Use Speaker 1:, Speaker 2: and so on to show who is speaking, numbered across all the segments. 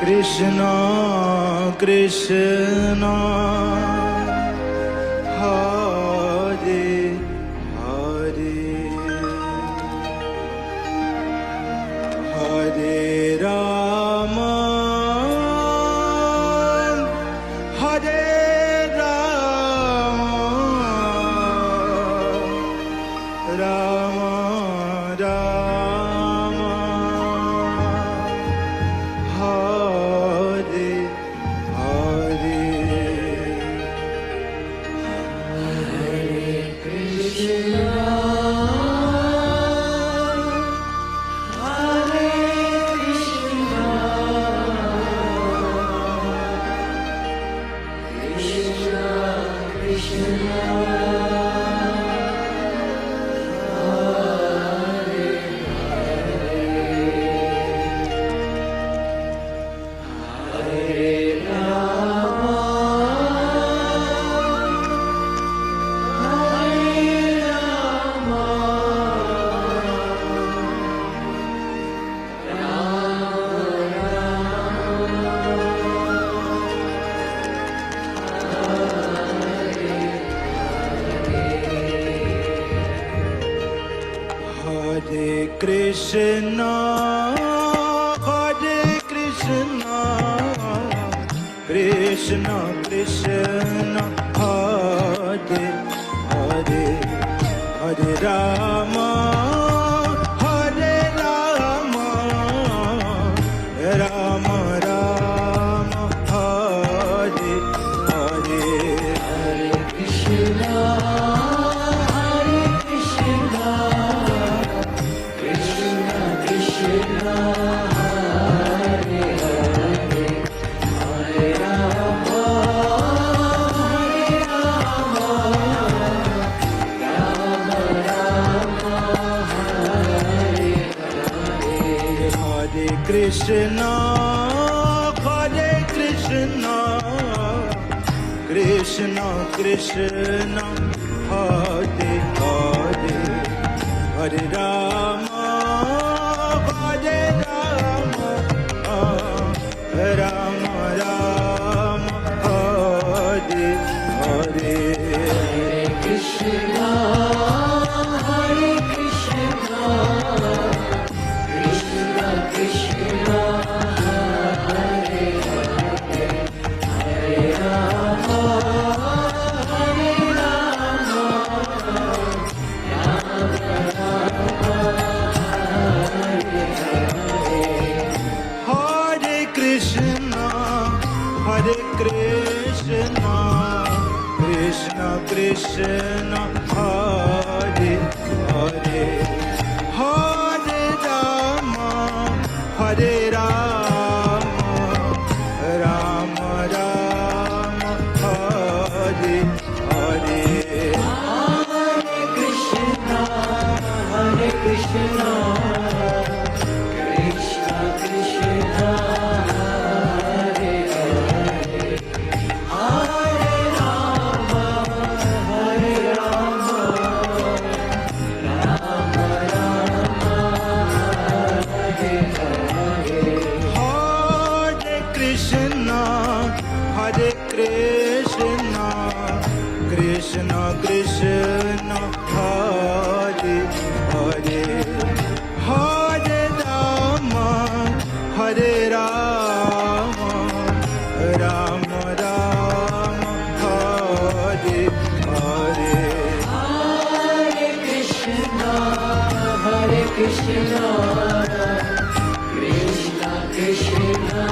Speaker 1: Krishna Krishna Hare Hare Hare Rama Hare Rama Rama Rama Hare Hare Hare Krishna, Krishna Krishna, Hare Hare, Hare Rama, Hare Rama, Rama Rama, Hare Hare, Hare Krishna. Krishna, Hare Krishna, Krishna Krishna, Hare Hare, Hare Rama, Hare Rama, Rama Rama, Hare Hare, Hare Krishna, Hare Krishna. Krishna, Hare Hare, Hare Rama, Hare Rama, Rama Rama, Hare Hare. Hare Krishna, Hare Krishna, Krishna Krishna, Hare Hare, Hare Rama, Hare Rama, Rama Rama, Hare Hare. Hare Krishna, Hare Krishna, Krishna Krishna, Hare Hare, Hare Rama, Hare Rama, Rama Rama, Hare Hare. Hare Krishna, Hare Krishna, Krishna Krishna, Hare Hare, Hare Rama, Hare Rama, Rama Rama, Hare Hare. Hare Krishna, Hare Krishna, Krishna Krishna,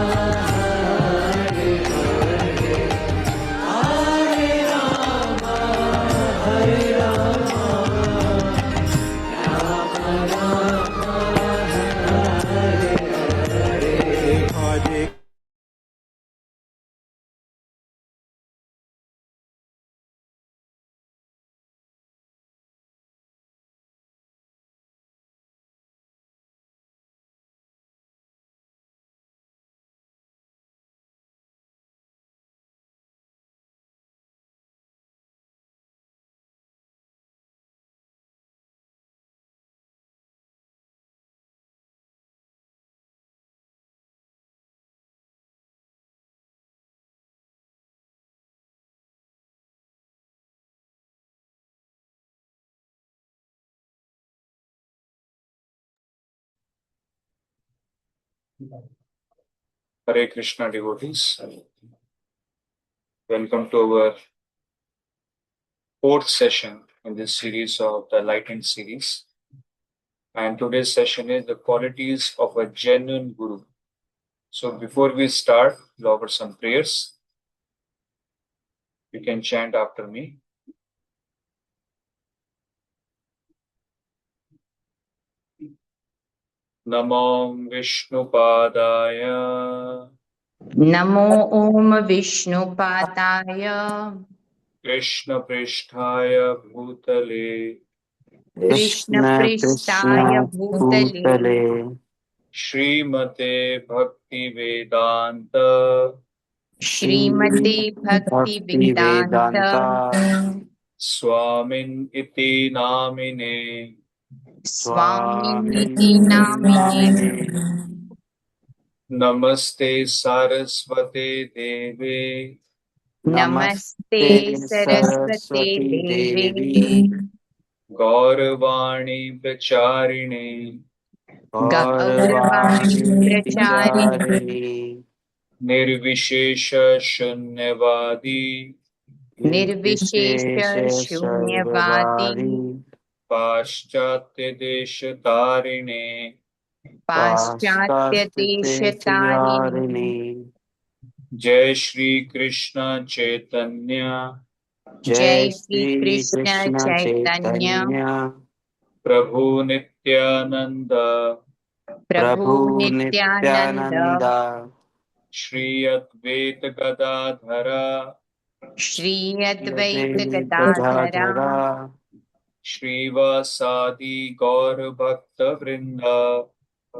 Speaker 2: Hare Krishna devotees. Welcome to our fourth session in this series of the Lightened series. And today's session is the qualities of a genuine Guru. So before we start, we'll offer some prayers. You can chant after me. Namo Vishnupadaya
Speaker 3: नमो ॐ विष्णुपादाय
Speaker 2: Krishna Pristhaya Bhutale
Speaker 4: Krishna
Speaker 3: कृष्णपृष्ठाय
Speaker 4: Krishna
Speaker 3: भूतले
Speaker 4: Bhutale
Speaker 2: Srimate Bhakti Vedanta
Speaker 3: श्रीमते
Speaker 4: Bhakti
Speaker 3: Bhaktivedanta
Speaker 4: Vedanta
Speaker 2: Swamin iti namine
Speaker 3: स्वामिनिति
Speaker 4: Swami
Speaker 3: नामिने
Speaker 4: Namine
Speaker 2: Namaste Saraswate Deve
Speaker 3: नमस्ते
Speaker 4: Namaste
Speaker 3: सरस्वते
Speaker 4: Saraswati
Speaker 3: देवे
Speaker 4: Devi
Speaker 2: Gauravani Pracharine
Speaker 3: गौरवाणी
Speaker 4: Gauravani
Speaker 3: प्रचारिणे
Speaker 4: Charini
Speaker 2: Nirvishesha Shunyavadi
Speaker 3: निर्विशेष
Speaker 4: Nirvishesha
Speaker 3: शून्यवादी
Speaker 4: Sarvabhari
Speaker 2: Paschatya Desha Tarine
Speaker 3: पाश्चात्य देश
Speaker 4: Paschatya
Speaker 3: Tarini
Speaker 4: Charini
Speaker 2: Jai Shri Krishna Chaitanya
Speaker 3: जय
Speaker 4: Jai
Speaker 3: Shri
Speaker 4: Shri
Speaker 3: Krishna
Speaker 4: Krishna
Speaker 3: चैतन्य
Speaker 4: Chaitanya
Speaker 2: Prabhu Nityananda
Speaker 3: प्रभु
Speaker 4: Prabhu
Speaker 3: Nityanand
Speaker 4: Nityananda
Speaker 2: Shri Advaita Gadadhara
Speaker 3: Shri Advaita
Speaker 4: Yadvaita
Speaker 3: Gadadhara
Speaker 4: Gadadhara
Speaker 2: Srivasadi Gaur Bhakta Vrinda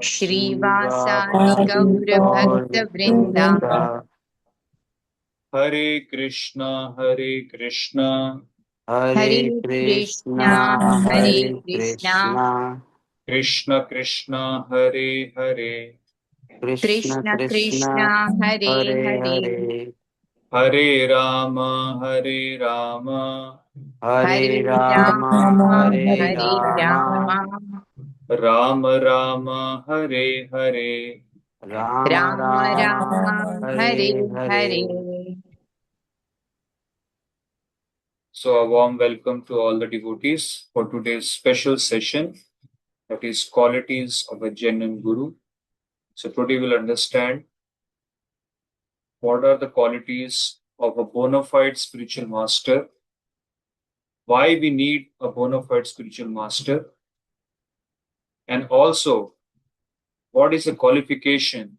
Speaker 3: श्रीवासादि
Speaker 4: Srivasadi
Speaker 3: गौर
Speaker 4: Gaur
Speaker 3: भक्त वृंदा
Speaker 4: Vrinda
Speaker 2: Hare Krishna Hare Krishna
Speaker 3: Hare
Speaker 4: Hare
Speaker 3: Krishna
Speaker 4: Krishna
Speaker 3: Hare
Speaker 4: Hare
Speaker 3: Krishna
Speaker 4: Krishna
Speaker 2: Krishna Krishna Hare Hare
Speaker 4: Krishna
Speaker 3: Krishna Krishna
Speaker 4: Krishna
Speaker 3: Hare
Speaker 4: Hare
Speaker 3: Hare
Speaker 4: Hare
Speaker 2: Hare Rama Hare Rama
Speaker 4: Hare
Speaker 3: Hare
Speaker 4: Rama
Speaker 3: Ram
Speaker 4: Hare
Speaker 3: Hare
Speaker 4: Rama
Speaker 3: Ram
Speaker 2: Rama Rama Hare Hare
Speaker 4: Rama
Speaker 3: Ram Ram
Speaker 4: Rama
Speaker 3: Hare
Speaker 4: Hare
Speaker 3: Hare
Speaker 4: Hare.
Speaker 2: So a warm welcome to all the devotees for today's special session, that is qualities of a genuine Guru. So today we'll understand what are the qualities of a bona fide spiritual master, why we need a bona fide spiritual master, and also what is the qualification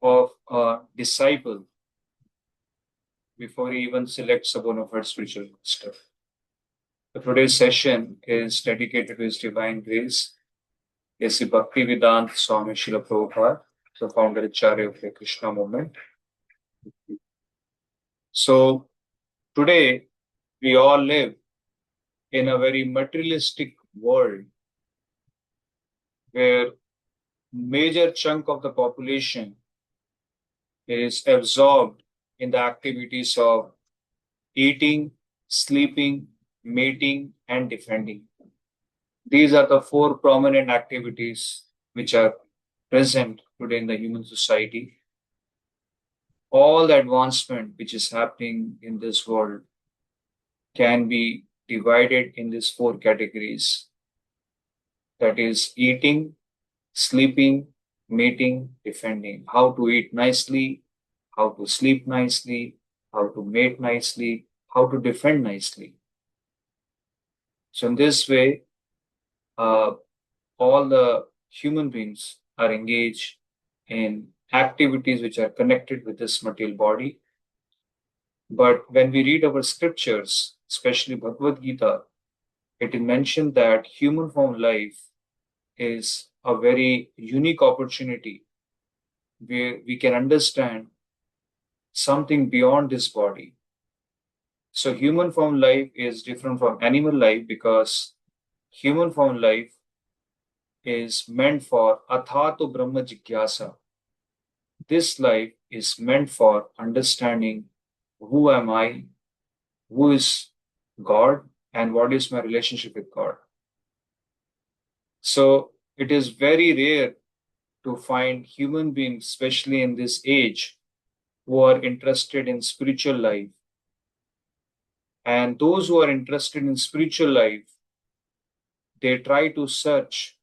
Speaker 2: of a disciple before he even selects a bona fide spiritual master. So today's session is dedicated to His Divine Grace, A.C. Bhaktivedanta Swami Srila Prabhupada, the founder Acharya of the Krishna movement. So today we all live in a very materialistic world where major chunk of the population is absorbed in the activities of eating, sleeping, mating, and defending. These are the four prominent activities which are present today in the human society. All the advancement which is happening in this world can be divided in these four categories, that is, eating, sleeping, mating, defending. How to eat nicely, how to sleep nicely, how to mate nicely, how to defend nicely. So, in this way, all the human beings are engaged in activities which are connected with this material body. But when we read our scriptures, especially Bhagavad Gita, it is mentioned that human form life is a very unique opportunity where we can understand something beyond this body. So, human form life is different from animal life because human form life is meant for Athato Brahma Jigyasa. This life is meant for understanding who am I, who is God, and what is my relationship with God. So, it is very rare to find human beings, especially in this age, who are interested in spiritual life. And those who are interested in spiritual life, they try to search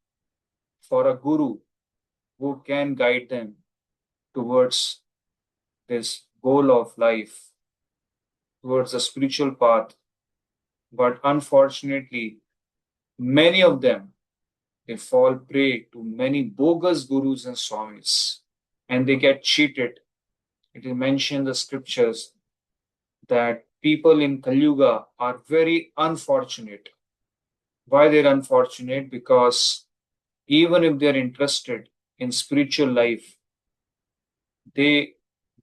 Speaker 2: for a guru who can guide them towards this goal of life, towards the spiritual path. But unfortunately, many of them, they fall prey to many bogus gurus and swamis, and they get cheated. It is mentioned in the scriptures that people in Kali Yuga are very unfortunate. Why they're unfortunate? Because even if they're interested in spiritual life, they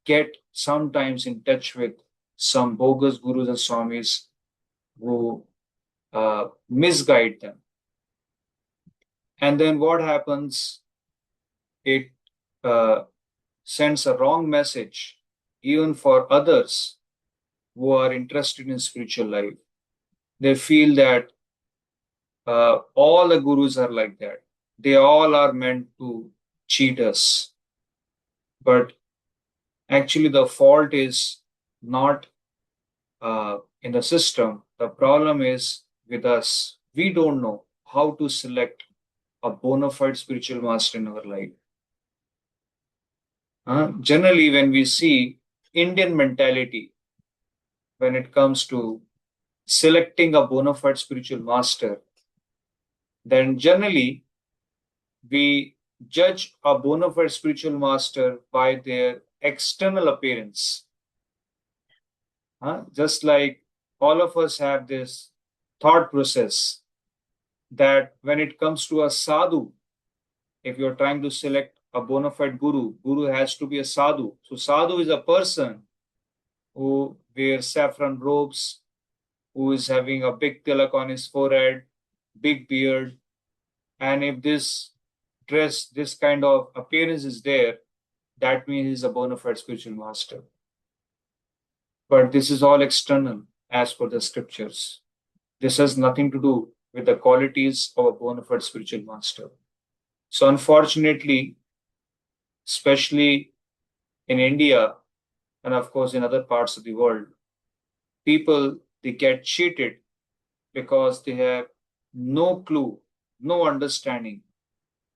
Speaker 2: get sometimes in touch with some bogus gurus and swamis who misguide them. And then what happens? It sends a wrong message even for others who are interested in spiritual life. They feel that all the gurus are like that. They all are meant to cheat us. But actually, the fault is not in the system. The problem is with us. We don't know how to select a bona fide spiritual master in our life. Generally, when we see Indian mentality, when it comes to selecting a bona fide spiritual master, then generally we judge a bona fide spiritual master by their external appearance. Just like all of us have this thought process that when it comes to a sadhu, if you're trying to select a bona fide guru, guru has to be a sadhu. So sadhu is a person who wears saffron robes, who is having a big tilak on his forehead, big beard. And if this dress, this kind of appearance is there, that means he's a bona fide spiritual master. But this is all external as per the scriptures. This has nothing to do with the qualities of a bona fide spiritual master. So unfortunately, especially in India and of course in other parts of the world, people, they get cheated because they have no clue, no understanding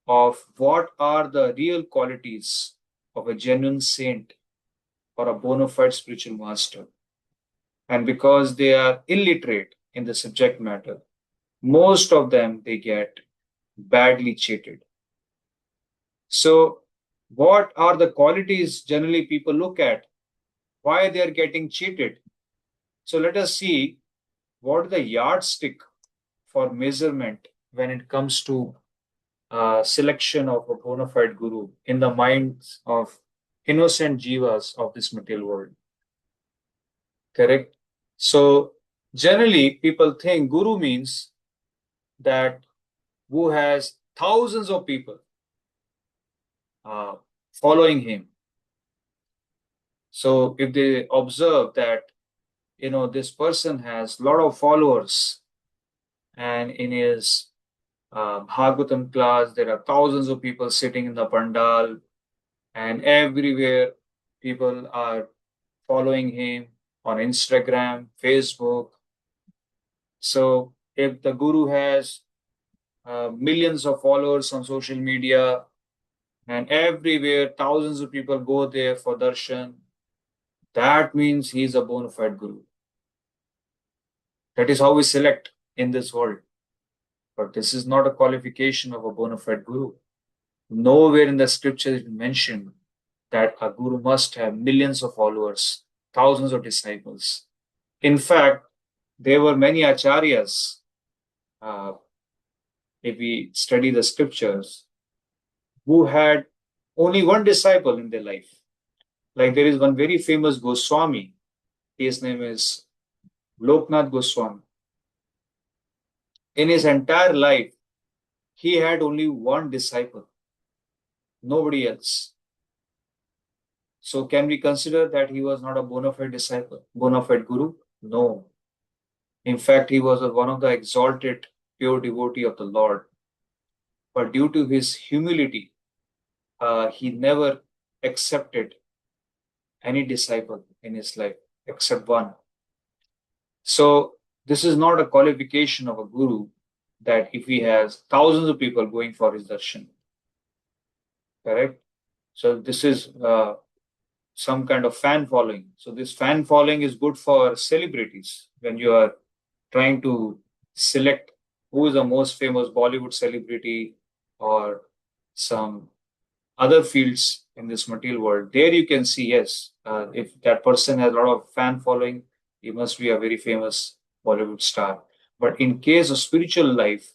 Speaker 2: of what are the real qualities of a genuine saint or a bona fide spiritual master. And because they are illiterate in the subject matter, most of them, they get badly cheated. So what are the qualities generally people look at? Why they are getting cheated? So let us see what is the yardstick for measurement when it comes to selection of a bona fide guru in the minds of innocent jivas of this material world. Correct? So generally people think guru means that who has thousands of people following him. So if they observe that, this person has a lot of followers, and in his Bhagavatam class, there are thousands of people sitting in the pandal, and everywhere people are following him on Instagram, Facebook. So if the guru has millions of followers on social media, and everywhere thousands of people go there for darshan, that means he is a bona fide guru. That is how we select in this world. But this is not a qualification of a bona fide guru. Nowhere in the scripture is mentioned that a guru must have millions of followers, thousands of disciples. In fact, there were many acharyas, if we study the scriptures, who had only one disciple in their life. Like there is one very famous Goswami. His name is Loknath Goswami. In his entire life, he had only one disciple, nobody else. So can we consider that he was not a bona fide disciple, bona fide guru? No. In fact, he was one of the exalted pure devotee of the Lord. But due to his humility, he never accepted any disciple in his life except one. So this is not a qualification of a guru that if he has thousands of people going for his darshan, correct? So this is some kind of fan following. So this fan following is good for celebrities when you are trying to select who is the most famous Bollywood celebrity or some other fields in this material world. There you can see, yes, if that person has a lot of fan following, he must be a very famous Bollywood star. But in case of spiritual life,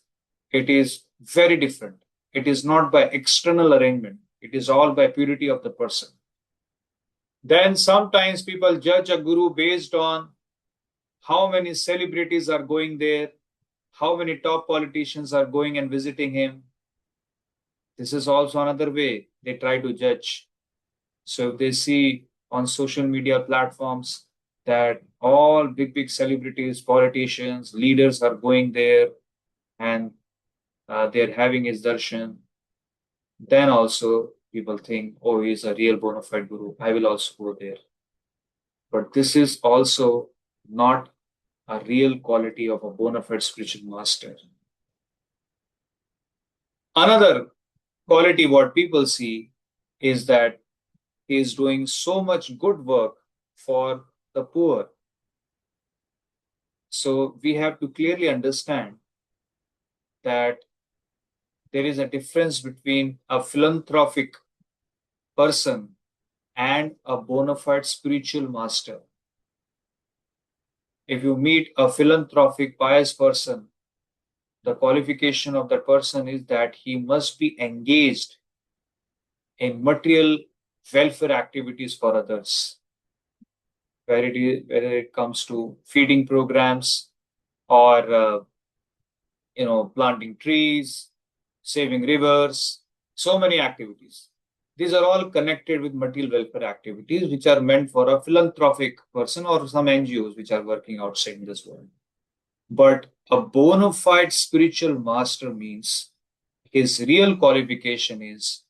Speaker 2: it is very different. It is not by external arrangement. It is all by purity of the person. Then sometimes people judge a guru based on how many celebrities are going there, how many top politicians are going and visiting him. This is also another way they try to judge. So if they see on social media platforms that all big celebrities, politicians, leaders are going there and they're having his darshan, then also people think, oh, he's a real bona fide guru. I will also go there. But this is also not a real quality of a bona fide spiritual master. Another quality what people see is that he is doing so much good work for the poor. So we have to clearly understand that there is a difference between a philanthropic person and a bona fide spiritual master. If you meet a philanthropic, pious person, the qualification of that person is that he must be engaged in material welfare activities for others, whether it comes to feeding programs or planting trees, saving rivers, so many activities. These are all connected with material welfare activities, which are meant for a philanthropic person or some NGOs which are working outside in this world. But a bona fide spiritual master means his real qualification is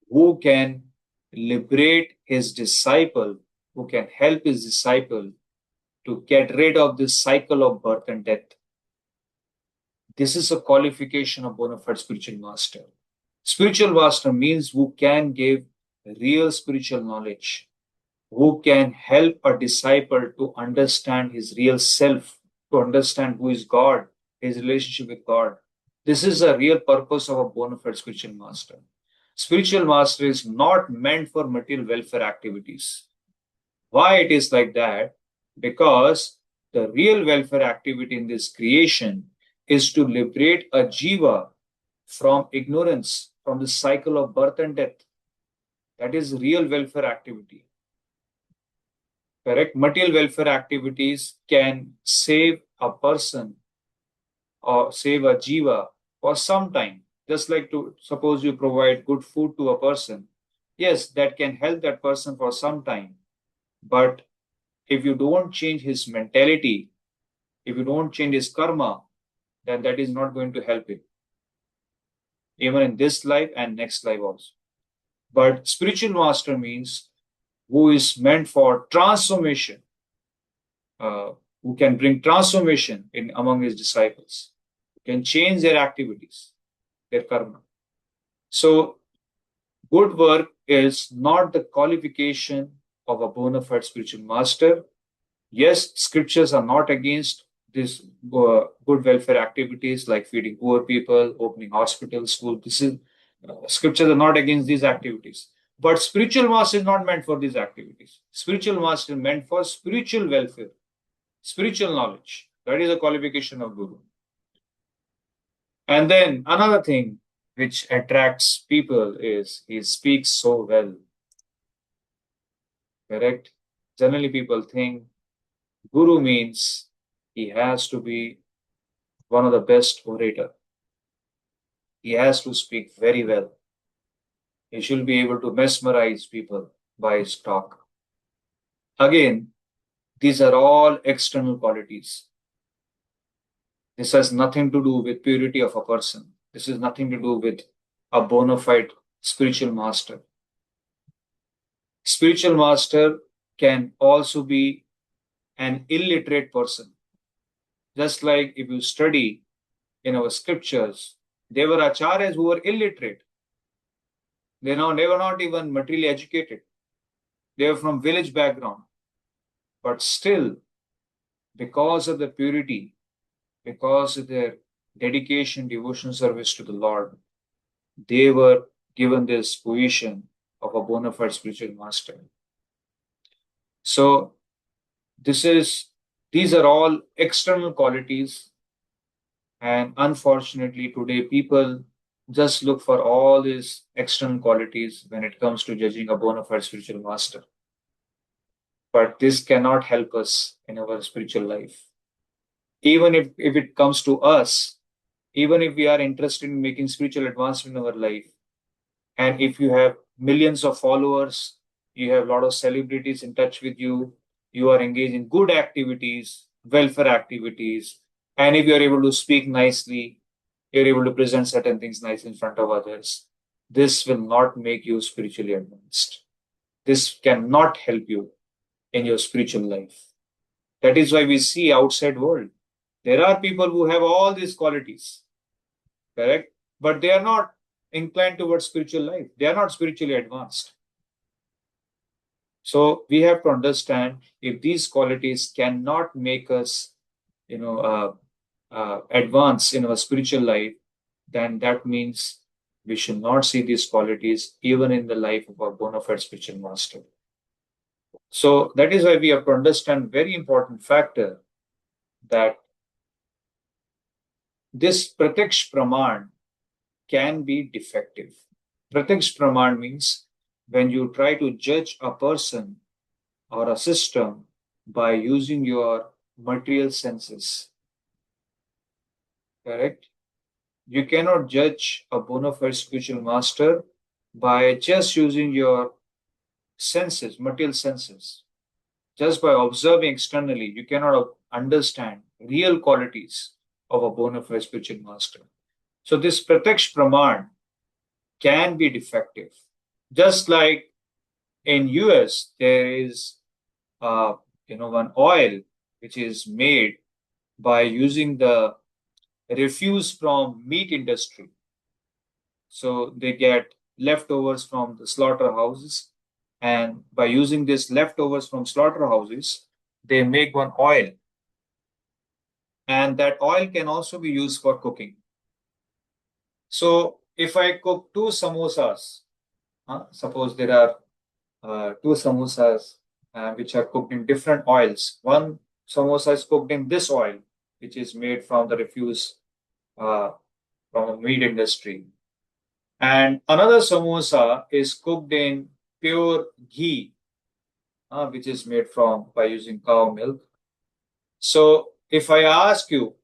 Speaker 2: who can liberate his disciple, who can help his disciple to get rid of this cycle of birth and death. This is a qualification of bona fide spiritual master. Spiritual master means who can give real spiritual knowledge, who can help a disciple to understand his real self, to understand who is God, his relationship with God. This is a real purpose of a bona fide spiritual master. Spiritual master is not meant for material welfare activities. Why it is like that? Because the real welfare activity in this creation is to liberate a jiva from ignorance, from the cycle of birth and death. That is real welfare activity. Correct? Material welfare activities can save a person or save a jiva for some time. Just like to suppose you provide good food to a person. Yes, that can help that person for some time. But if you don't change his mentality, if you don't change his karma, then that is not going to help him, even in this life and next life also. But spiritual master means who is meant for transformation, who can bring transformation in among his disciples, can change their activities, their karma. So good work is not the qualification of a bona fide spiritual master. Yes, scriptures are not against these good welfare activities like feeding poor people, opening hospitals, schools. This is scriptures are not against these activities. But spiritual master is not meant for these activities. Spiritual master is meant for spiritual welfare, spiritual knowledge. That is a qualification of guru. And then another thing which attracts people is he speaks so well. Correct? Generally, people think guru means he has to be one of the best orator. He has to speak very well. He should be able to mesmerize people by his talk. Again, these are all external qualities. This has nothing to do with purity of a person. This has nothing to do with a bona fide spiritual master. Spiritual master can also be an illiterate person. Just like if you study in our scriptures, there were acharyas who were illiterate. They were not even materially educated. They were from village background. But still, because of the purity, because of their dedication, devotion, service to the Lord, they were given this position of a bona fide spiritual master. So these are all external qualities, and unfortunately today people just look for all these external qualities when it comes to judging a bona fide spiritual master. But this cannot help us in our spiritual life. Even if it comes to us, even if we are interested in making spiritual advancement in our life, and if you have millions of followers, you have a lot of celebrities in touch with you, you are engaged in good activities, welfare activities, and if you are able to speak nicely, you're able to present certain things nice in front of others, this will not make you spiritually advanced. This cannot help you in your spiritual life. That is why we see outside world. There are people who have all these qualities, correct? But they are not inclined towards spiritual life. They are not spiritually advanced. So we have to understand, if these qualities cannot make us, advance in our spiritual life, then that means we should not see these qualities even in the life of a bona fide spiritual master. So that is why we have to understand very important factor, that this pratyaksh praman can be defective. Pratyaksh praman means when you try to judge a person or a system by using your material senses, correct? You cannot judge a bona fide spiritual master by just using your senses, material senses. Just by observing externally, you cannot understand real qualities of a bona fide spiritual master. So this pratyaksh praman can be defective. Just like in US, there is one oil which is made by using the refuse from meat industry. So they get leftovers from the slaughterhouses, and by using this leftovers from slaughterhouses, they make one oil. And that oil can also be used for cooking. So if I cook two samosas, suppose there are two samosas which are cooked in different oils. One samosa is cooked in this oil, which is made from the refuse from a meat industry. And another samosa is cooked in pure ghee, which is made by using cow milk. So if I ask you,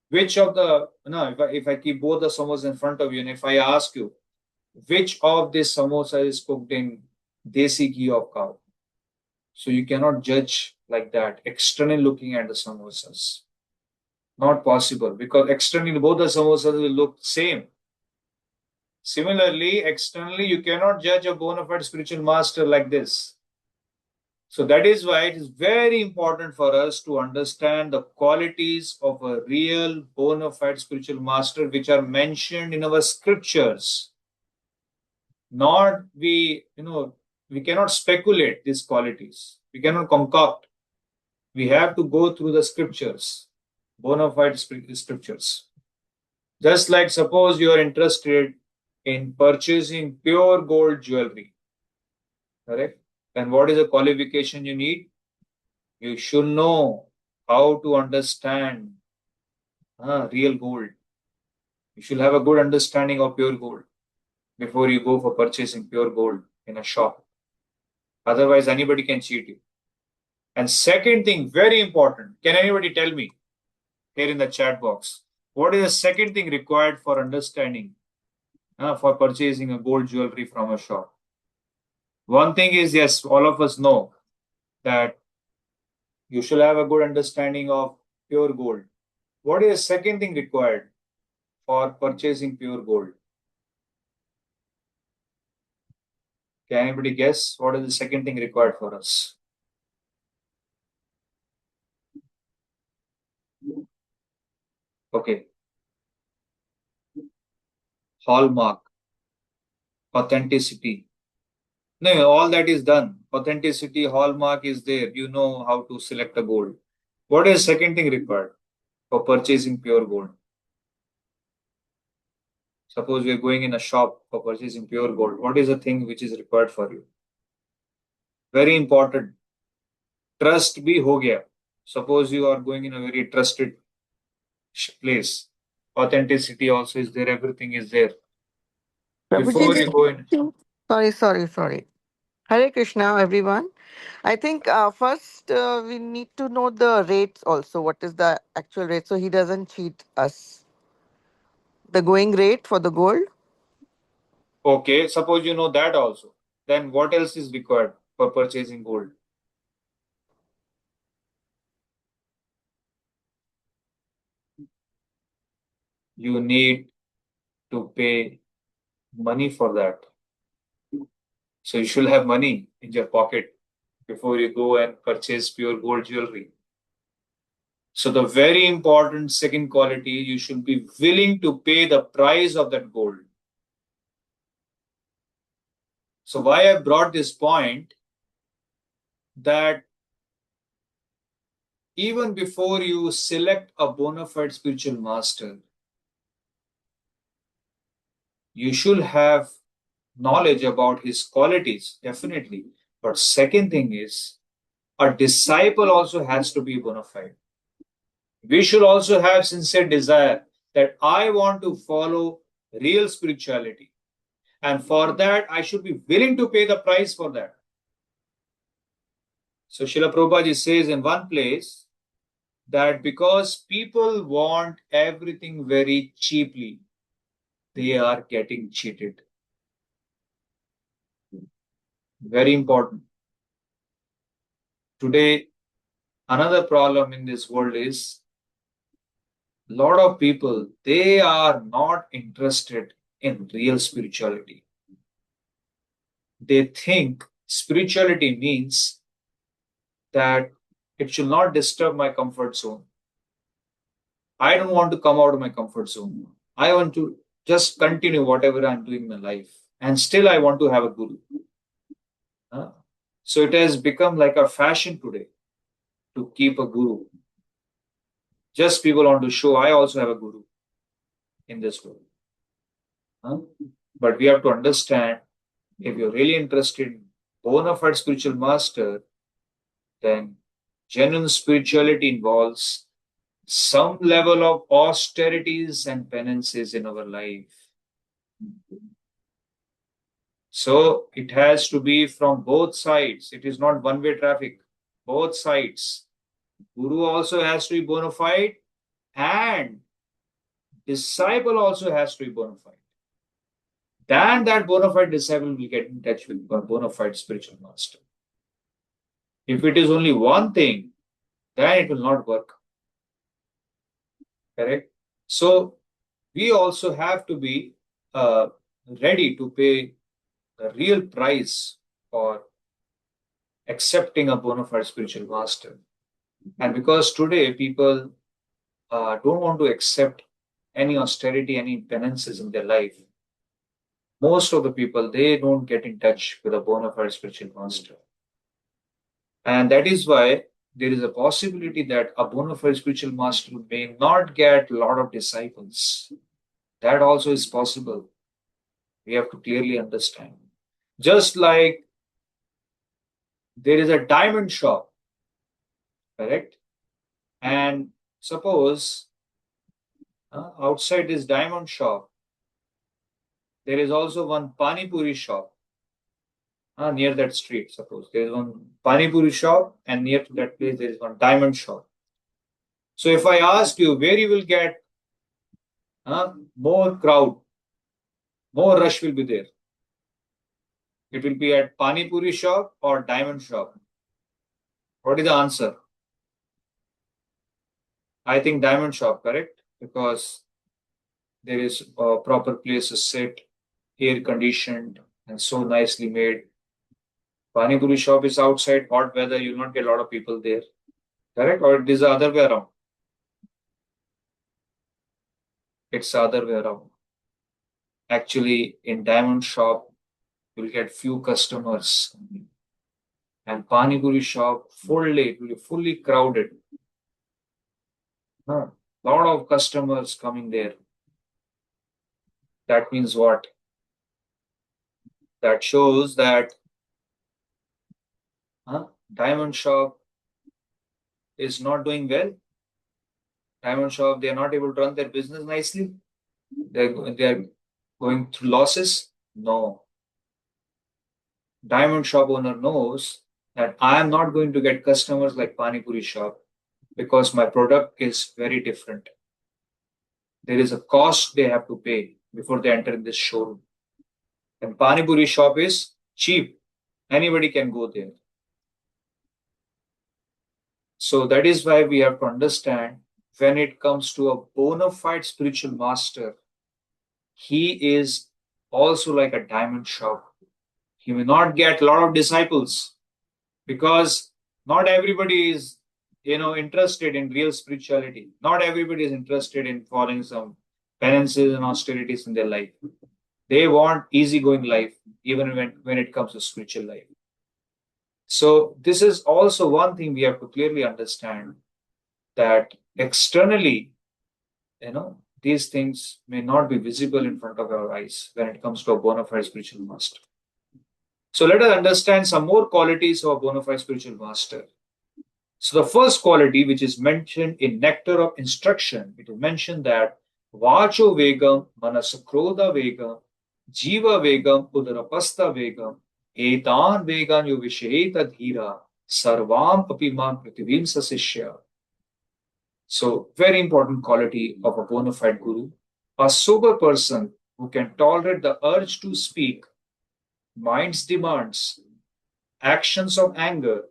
Speaker 2: which of the, if I keep both the samosas in front of you, and if I ask you, which of this samosa is cooked in desi ghee of cow? So you cannot judge like that, externally looking at the samosas. Not possible, because externally both the samosas will look same. Similarly, externally you cannot judge a bona fide spiritual master like this. So that is why it is very important for us to understand the qualities of a real bona fide spiritual master, which are mentioned in our scriptures. We cannot speculate these qualities. We cannot concoct. We have to go through the scriptures, bona fide scriptures. Just like suppose you are interested in purchasing pure gold jewelry, correct? Then what is the qualification you need? You should know how to understand real gold. You should have a good understanding of pure gold before you go for purchasing pure gold in a shop. Otherwise, anybody can cheat you. And second thing, very important, can anybody tell me here in the chat box, what is the second thing required for understanding, for purchasing a gold jewelry from a shop? One thing is, yes, all of us know that you should have a good understanding of pure gold. What is the second thing required for purchasing pure gold? Can anybody guess what is the second thing required for us? Okay. Hallmark, authenticity. No, all that is done. Authenticity, hallmark is there. You know how to select a gold. What is second thing required for purchasing pure gold? Suppose we are going in a shop for purchasing pure gold. What is the thing which is required for you? Very important. Trust bhi ho gaya. Suppose you are going in a very trusted place. Authenticity also is there. Everything is there. Before you go in.
Speaker 5: Sorry. Hare Krishna, everyone. I think first we need to know the rates also. What is the actual rate so he doesn't cheat us? The going rate for the gold?
Speaker 2: Okay, suppose you know that also. Then what else is required for purchasing gold? You need to pay money for that. So you should have money in your pocket before you go and purchase pure gold jewelry. So the very important second quality, you should be willing to pay the price of that gold. So why I brought this point, that even before you select a bona fide spiritual master, you should have knowledge about his qualities, definitely. But second thing is, a disciple also has to be bona fide. We should also have sincere desire that I want to follow real spirituality. And for that, I should be willing to pay the price for that. So Srila Prabhupada says in one place that because people want everything very cheaply, they are getting cheated. Very important. Today, another problem in this world is a lot of people, they are not interested in real spirituality. They think spirituality means that it should not disturb my comfort zone. I don't want to come out of my comfort zone. I want to just continue whatever I'm doing in my life. And still I want to have a guru. So it has become like a fashion today to keep a guru. Just people want to show I also have a guru in this world. But we have to understand, if you're really interested in bona fide spiritual master, then genuine spirituality involves some level of austerities and penances in our life. So it has to be from both sides. It is not one-way traffic. Both sides. Guru also has to be bona fide, and disciple also has to be bona fide. Then that bona fide disciple will get in touch with a bona fide spiritual master. If it is only one thing, then it will not work. Correct? So we also have to be ready to pay the real price for accepting a bona fide spiritual master. And because today people don't want to accept any austerity, any penances in their life, most of the people, they don't get in touch with a bona fide spiritual master. And that is why there is a possibility that a bona fide spiritual master may not get a lot of disciples. That also is possible. We have to clearly understand. Just like there is a diamond shop, correct? And suppose outside this diamond shop, there is also one Pani Puri shop near that street. Suppose there is one Pani Puri shop, and near to that place there is one diamond shop. So if I ask you where you will get more crowd, more rush will be there, it will be at Pani Puri shop or diamond shop. What is the answer? I think diamond shop, correct? Because there is a proper place to sit, air conditioned, and so nicely made. Pani Puri shop is outside, hot weather, you'll not get a lot of people there. Correct? Or it is the other way around? It's the other way around. Actually, in diamond shop, you'll get few customers. And Pani Puri shop, it will be fully crowded. Lot of customers coming there. That means what? That shows that diamond shop is not doing well. Diamond shop, they are not able to run their business nicely. They are going through losses. No. Diamond shop owner knows that I am not going to get customers like Pani Puri shop because my product is very different. There is a cost they have to pay before they enter in this showroom. And Pani Puri shop is cheap. Anybody can go there. So that is why we have to understand, when it comes to a bona fide spiritual master, he is also like a diamond shop. He may not get a lot of disciples because not everybody is, interested in real spirituality. Not everybody is interested in following some penances and austerities in their life. They want easygoing life, even when it comes to spiritual life. So this is also one thing we have to clearly understand, that externally, these things may not be visible in front of our eyes when it comes to a bona fide spiritual master. So let us understand some more qualities of a bona fide spiritual master. So the first quality, which is mentioned in Nectar of Instruction, it is mentioned that Vacho Vegam, Manasakroda Vegam, Jiva Vegam, Udarapasta Vegam, Etan Vegan Yuvisheta Dhira, Sarvam Apimam Prithivim Sasishya. So, very important quality of a bona fide guru. A sober person who can tolerate the urge to speak, mind's demands, actions of anger,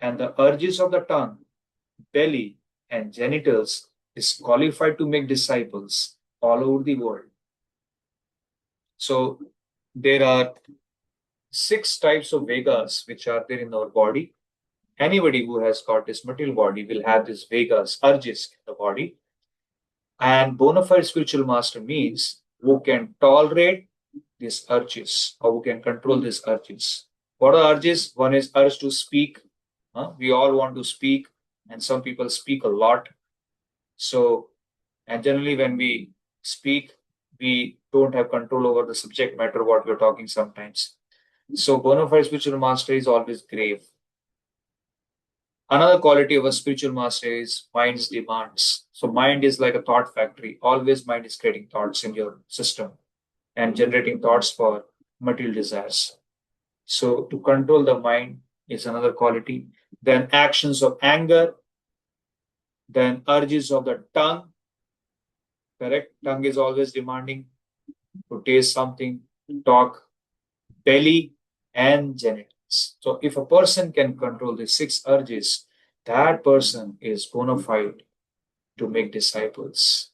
Speaker 2: and the urges of the tongue, belly, and genitals is qualified to make disciples all over the world. So, there are 6 types of Vegas which are there in our body. Anybody who has got this material body will have these Vegas, urges in the body. And bona fide spiritual master means who can tolerate these urges, or who can control these urges. What are urges? One is urge to speak. We all want to speak, and some people speak a lot. So, and generally when we speak, we don't have control over the subject matter, what we're talking sometimes. So, bona fide spiritual master is always grave. Another quality of a spiritual master is mind's demands. So, mind is like a thought factory. Always mind is creating thoughts in your system and generating thoughts for material desires. So, to control the mind is another quality. Then actions of anger. Then urges of the tongue. Correct? Tongue is always demanding to taste something, talk. Belly and genitals. So if a person can control the 6 urges, that person is bona fide to make disciples.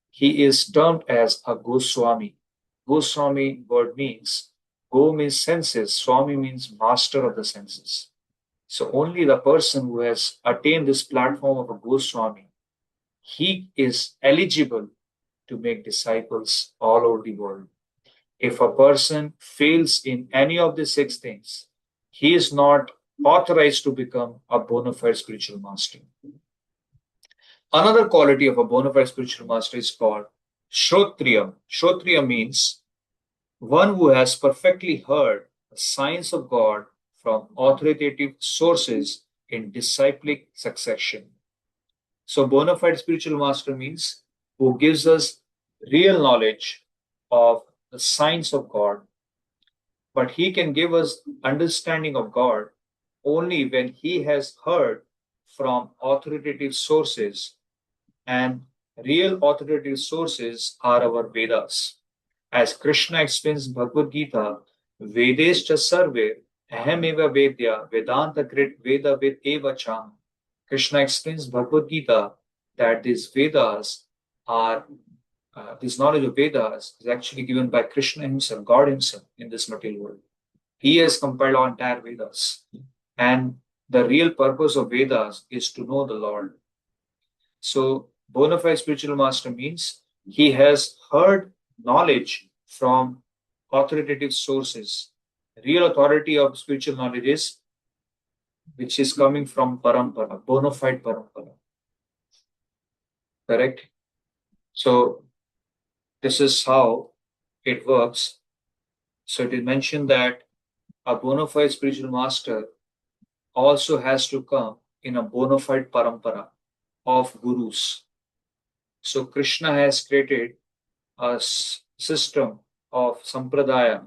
Speaker 2: He is termed as a Goswami. Goswami word means, Go means senses, Swami means master of the senses. So only the person who has attained this platform of a Goswami, he is eligible to make disciples all over the world. If a person fails in any of the 6 things, he is not authorized to become a bona fide spiritual master. Another quality of a bona fide spiritual master is called Shrotriya. Shrotriya means one who has perfectly heard the science of God from authoritative sources in disciplic succession. So bona fide spiritual master means who gives us real knowledge of the science of God, but he can give us understanding of God only when he has heard from authoritative sources, and real authoritative sources are our Vedas. As Krishna explains in Bhagavad Gita, Vedescha sarve ahemeva vedya vedanta krit veda vid eva cham. Krishna explains Bhagavad Gita that these Vedas are this knowledge of Vedas is actually given by Krishna himself, God himself, in this material world. He has compiled our entire Vedas. And the real purpose of Vedas is to know the Lord. So, bona fide spiritual master means he has heard knowledge from authoritative sources. Real authority of spiritual knowledge is which is coming from parampara, bona fide parampara. Correct? So, this is how it works. So, it is mentioned that a bona fide spiritual master also has to come in a bona fide parampara of gurus. So, Krishna has created a system of sampradaya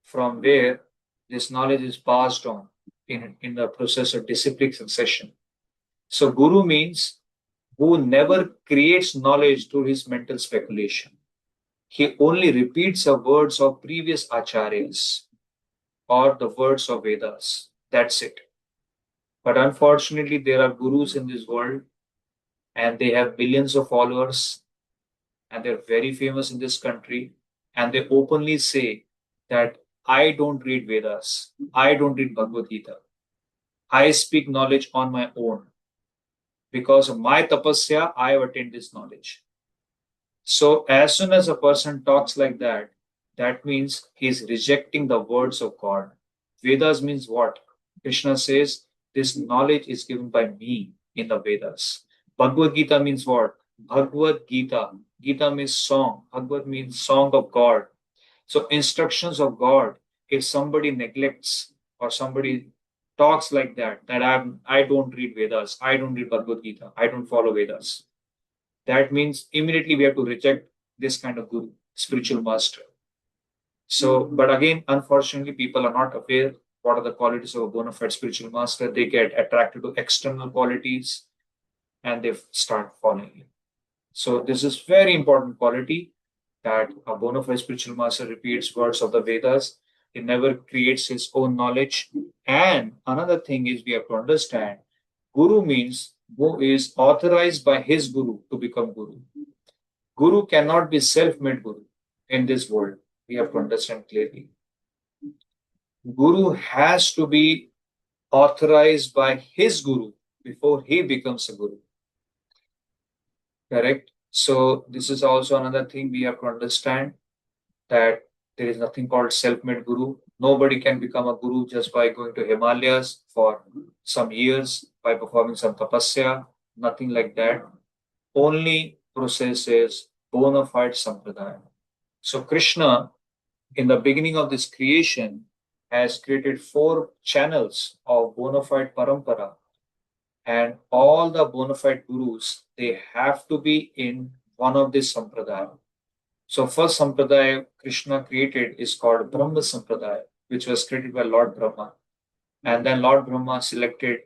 Speaker 2: from where this knowledge is passed on in the process of disciplic succession. So, guru means who never creates knowledge through his mental speculation. He only repeats the words of previous acharyas or the words of Vedas. That's it. But unfortunately, there are gurus in this world and they have millions of followers and they're very famous in this country. And they openly say that I don't read Vedas, I don't read Bhagavad Gita. I speak knowledge on my own. Because of my tapasya, I have attained this knowledge. So, as soon as a person talks like that, that means he's rejecting the words of God. Vedas means what? Krishna says, this knowledge is given by me in the Vedas. Bhagavad Gita means what? Bhagavad Gita. Gita means song. Bhagavad means song of God. So, instructions of God, if somebody neglects or somebody talks like that, I don't read Vedas, I don't read Bhagavad Gita, I don't follow Vedas. That means immediately we have to reject this kind of guru, spiritual master. So, but again, unfortunately, people are not aware what are the qualities of a bona fide spiritual master. They get attracted to external qualities and they start following him. So, this is very important quality that a bona fide spiritual master repeats words of the Vedas. He never creates his own knowledge. And another thing is we have to understand guru means who is authorized by his guru to become guru. Guru cannot be self-made guru in this world. We have to understand clearly. Guru has to be authorized by his guru before he becomes a guru. Correct? So this is also another thing we have to understand, that there is nothing called self-made guru. Nobody can become a guru just by going to Himalayas for some years, by performing some tapasya, nothing like that. Only process is bona fide sampradaya. So Krishna, in the beginning of this creation, has created 4 channels of bona fide parampara. And all the bona fide gurus, they have to be in one of these sampradaya. So first sampradaya Krishna created is called Brahma Sampradaya, which was created by Lord Brahma. And then Lord Brahma selected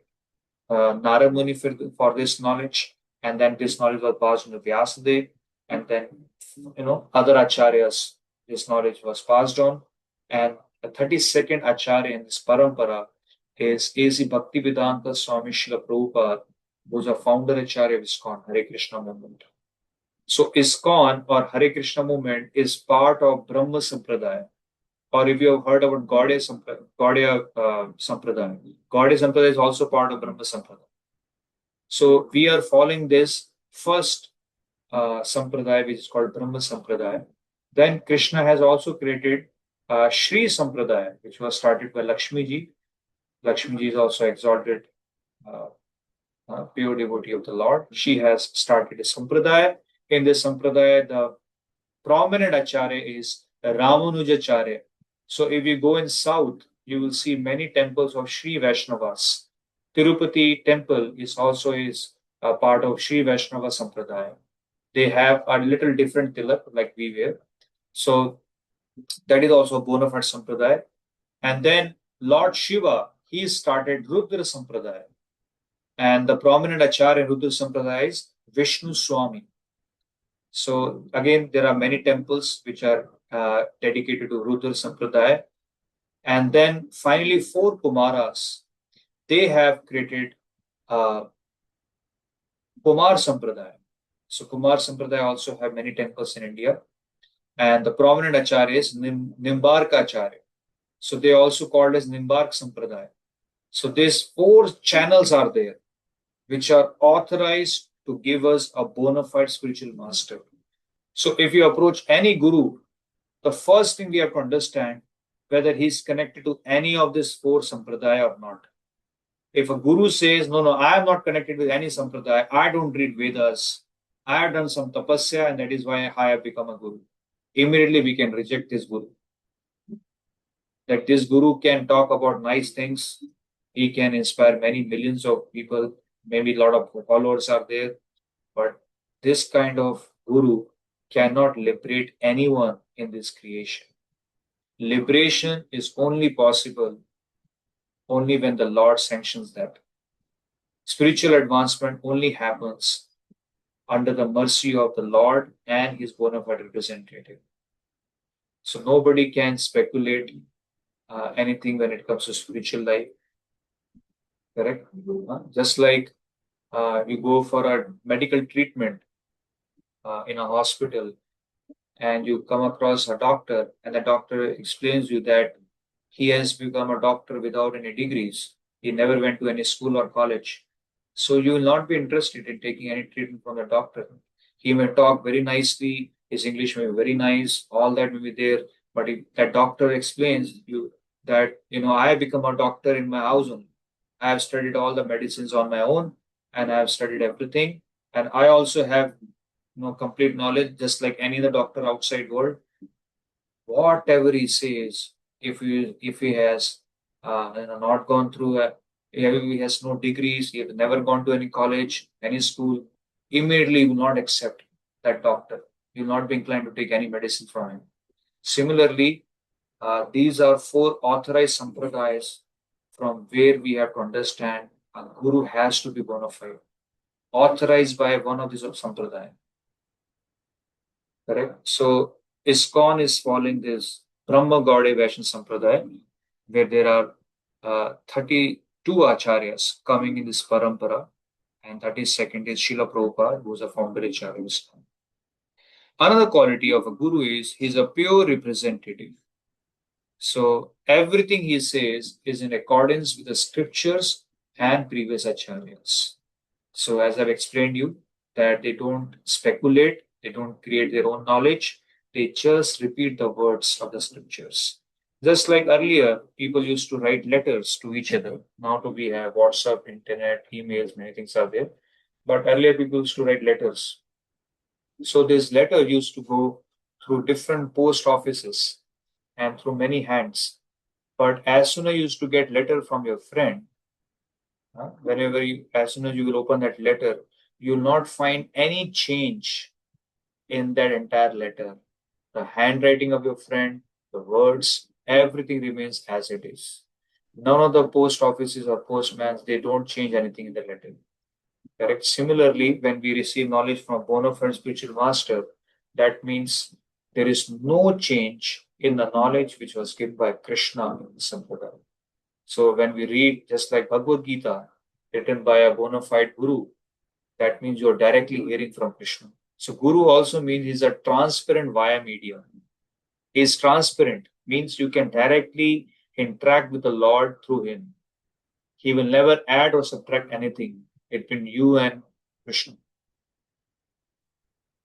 Speaker 2: Narad Muni for this knowledge. And then this knowledge was passed on to Vyasadeva. And then, other acharyas, this knowledge was passed on. And the 32nd acharya in this parampara is A.C. Bhaktivedanta Swami Srila Prabhupada, who is a founder acharya of ISKCON, Hare Krishna movement. So ISKCON or Hare Krishna movement is part of Brahma Sampradaya. Or if you have heard about Gaudiya Sampradaya, Gaudiya Sampradaya is also part of Brahma Sampradaya. So we are following this first Sampradaya, which is called Brahma Sampradaya. Then Krishna has also created Shri Sampradaya, which was started by Lakshmi Ji. Lakshmi Ji is also exalted pure devotee of the Lord. She has started a Sampradaya. In this Sampradaya, the prominent Acharya is Ramanujacharya. So if you go in south, you will see many temples of Sri Vaishnavas. Tirupati temple is also a part of Sri Vaishnava Sampradaya. They have a little different tilak like we wear. So that is also bona fide Sampradaya. And then Lord Shiva, he started Rudra Sampradaya. And the prominent Acharya in Rudra Sampradaya is Vishnu Swami. So again, there are many temples which are dedicated to Rudra Sampradaya. And then finally, 4 Kumaras, they have created Kumar Sampradaya. So Kumar Sampradaya also have many temples in India. And the prominent Acharya is Nimbarka Acharya. So they also called as Nimbark Sampradaya. So these 4 channels are there, which are authorized to give us a bona fide spiritual master. So if you approach any guru, the first thing we have to understand whether he's connected to any of these 4 sampradaya or not. If a guru says, no, I am not connected with any sampradaya, I don't read Vedas, I have done some tapasya and that is why I have become a guru, immediately we can reject this guru. That this guru can talk about nice things, he can inspire many millions of people, maybe a lot of followers are there, but this kind of guru cannot liberate anyone in this creation. Liberation is only possible only when the Lord sanctions that. Spiritual advancement only happens under the mercy of the Lord and his bona fide representative. So nobody can speculate anything when it comes to spiritual life. Correct? Just like you go for a medical treatment in a hospital and you come across a doctor and the doctor explains you that he has become a doctor without any degrees. He never went to any school or college. So you will not be interested in taking any treatment from the doctor. He may talk very nicely, his English may be very nice, all that may be there. But if that doctor explains you that, I have become a doctor in my house only. I have studied all the medicines on my own and I have studied everything. And I also have complete knowledge, just like any other doctor outside world. Whatever he says, if he has not gone through he has no degrees, he has never gone to any college, any school, immediately you will not accept that doctor. You will not be inclined to take any medicine from him. Similarly, these are 4 authorized sampradayas from where we have to understand a guru has to be bona fide, authorized by one of these sampradaya. Correct? So ISKCON is following this Brahma Gaudiya Vaishnava Sampradaya, where there are 32 acharyas coming in this parampara, and 32nd is Srila Prabhupada, who is a founder acharya of ISKCON. Another quality of a guru is he's a pure representative. So everything he says is in accordance with the scriptures and previous acharyas. So as I've explained you, that they don't speculate, they don't create their own knowledge, they just repeat the words of the scriptures. Just like earlier, people used to write letters to each other. Now we have WhatsApp, internet, emails, many things are there. But earlier people used to write letters. So this letter used to go through different post offices and through many hands. But as soon as you used to get letter from your friend, as soon as you will open that letter, you will not find any change in that entire letter. The handwriting of your friend, the words, everything remains as it is. None of the post offices or postmans, they don't change anything in the letter. Correct? Similarly, when we receive knowledge from bona fide spiritual master, that means there is no change in the knowledge which was given by Krishna in the Sampradaya. So when we read just like Bhagavad Gita, written by a bona fide guru, that means you're directly hearing from Krishna. So guru also means he's a transparent via media. He's transparent, means you can directly interact with the Lord through him. He will never add or subtract anything between you and Krishna.